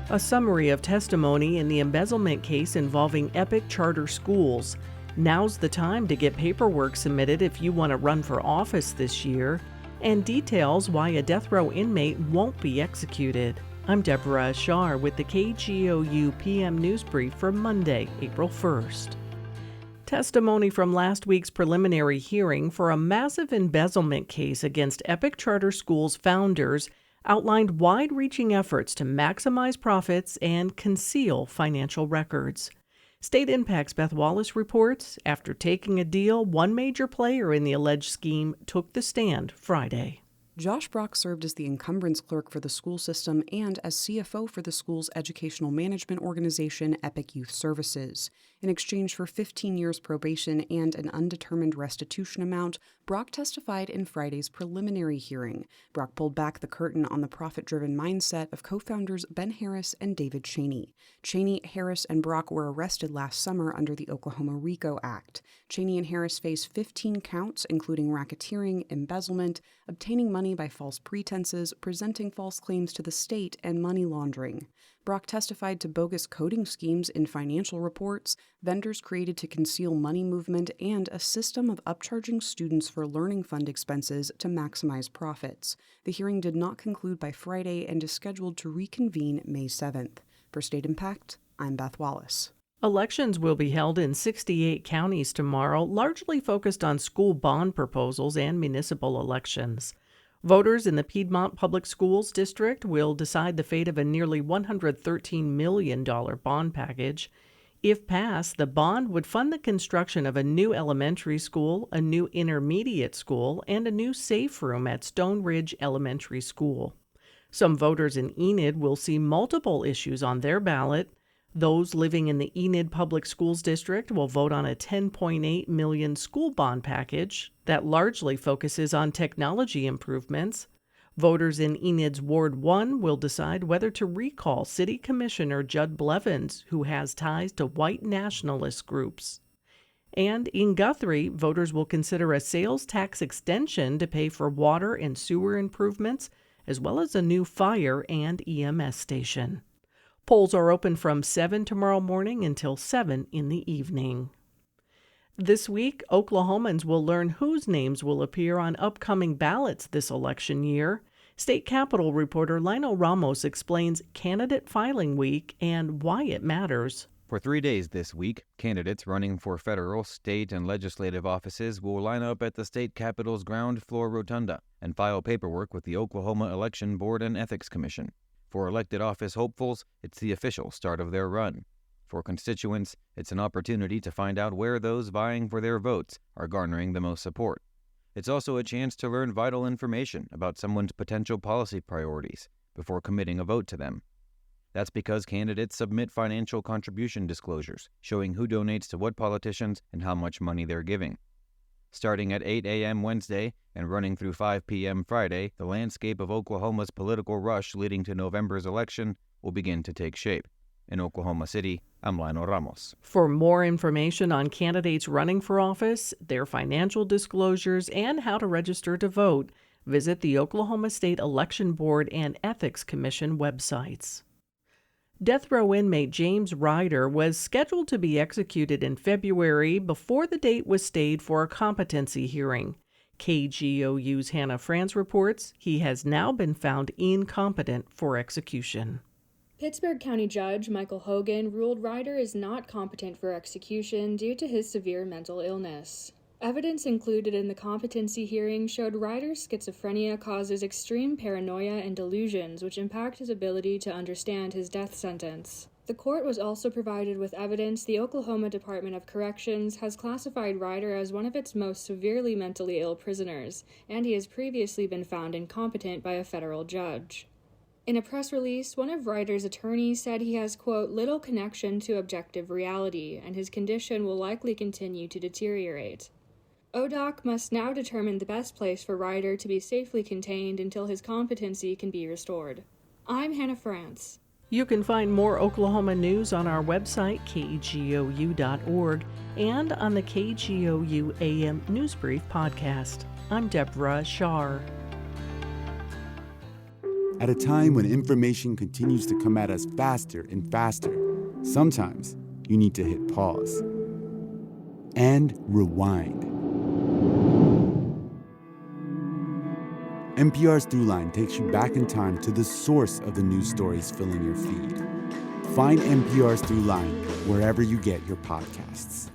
A summary of testimony in the embezzlement case involving Epic Charter Schools. Now's the time to get paperwork submitted if you want to run for office this year, and details why a death row inmate won't be executed. I'm Deborah Ashar with the KGOU PM NewsBrief for Monday, April 1st. Testimony from last week's preliminary hearing for a massive embezzlement case against Epic Charter Schools founders outlined wide-reaching efforts to maximize profits and conceal financial records. State Impact's Beth Wallace reports, after taking a deal, one major player in the alleged scheme took the stand Friday. Josh Brock served as the encumbrance clerk for the school system and as CFO for the school's educational management organization, Epic Youth Services. In exchange for 15 years probation and an undetermined restitution amount, Brock testified in Friday's preliminary hearing. Brock pulled back the curtain on the profit-driven mindset of co-founders Ben Harris and David Cheney. Cheney, Harris, and Brock were arrested last summer under the Oklahoma RICO Act. Cheney and Harris face 15 counts, including racketeering, embezzlement, obtaining money by false pretenses, presenting false claims to the state, and money laundering. Brock testified to bogus coding schemes in financial reports, vendors created to conceal money movement, and a system of upcharging students for learning fund expenses to maximize profits. The hearing did not conclude by Friday and is scheduled to reconvene May 7th. For State Impact, I'm Beth Wallace. Elections will be held in 68 counties tomorrow, largely focused on school bond proposals and municipal elections. Voters in the Piedmont Public Schools District will decide the fate of a nearly $113 million bond package. If passed, the bond would fund the construction of a new elementary school, a new intermediate school, and a new safe room at Stone Ridge Elementary School. Some voters in Enid will see multiple issues on their ballot. Those living in the Enid Public Schools District will vote on a $10.8 million school bond package that largely focuses on technology improvements. Voters in Enid's Ward 1 will decide whether to recall City Commissioner Judd Blevins, who has ties to white nationalist groups. And in Guthrie, voters will consider a sales tax extension to pay for water and sewer improvements, as well as a new fire and EMS station. Polls are open from 7 tomorrow morning until 7 in the evening. This week, Oklahomans will learn whose names will appear on upcoming ballots this election year. State Capitol reporter Lionel Ramos explains candidate filing week and why it matters. For 3 days this week, candidates running for federal, state, and legislative offices will line up at the state capitol's ground floor rotunda and file paperwork with the Oklahoma Election Board and Ethics Commission. For elected office hopefuls, it's the official start of their run. For constituents, it's an opportunity to find out where those vying for their votes are garnering the most support. It's also a chance to learn vital information about someone's potential policy priorities before committing a vote to them. That's because candidates submit financial contribution disclosures showing who donates to what politicians and how much money they're giving. Starting at 8 a.m. Wednesday and running through 5 p.m. Friday, the landscape of Oklahoma's political rush leading to November's election will begin to take shape. In Oklahoma City, I'm Lionel Ramos. For more information on candidates running for office, their financial disclosures, and how to register to vote, visit the Oklahoma State Election Board and Ethics Commission websites. Death row inmate James Ryder was scheduled to be executed in February before the date was stayed for a competency hearing. KGOU's Hannah Franz reports he has now been found incompetent for execution. Pittsburgh County Judge Michael Hogan ruled Ryder is not competent for execution due to his severe mental illness. Evidence included in the competency hearing showed Ryder's schizophrenia causes extreme paranoia and delusions, which impact his ability to understand his death sentence. The court was also provided with evidence the Oklahoma Department of Corrections has classified Ryder as one of its most severely mentally ill prisoners, and he has previously been found incompetent by a federal judge. In a press release, one of Ryder's attorneys said he has, quote, little connection to objective reality, and his condition will likely continue to deteriorate. ODOC must now determine the best place for Ryder to be safely contained until his competency can be restored. I'm Hannah Franz. You can find more Oklahoma news on our website, kgou.org, and on the KGOU AM NewsBrief podcast. I'm Deborah Ashar. At a time when information continues to come at us faster and faster, sometimes you need to hit pause and rewind. NPR's Throughline takes you back in time to the source of the news stories filling your feed. Find NPR's Throughline wherever you get your podcasts.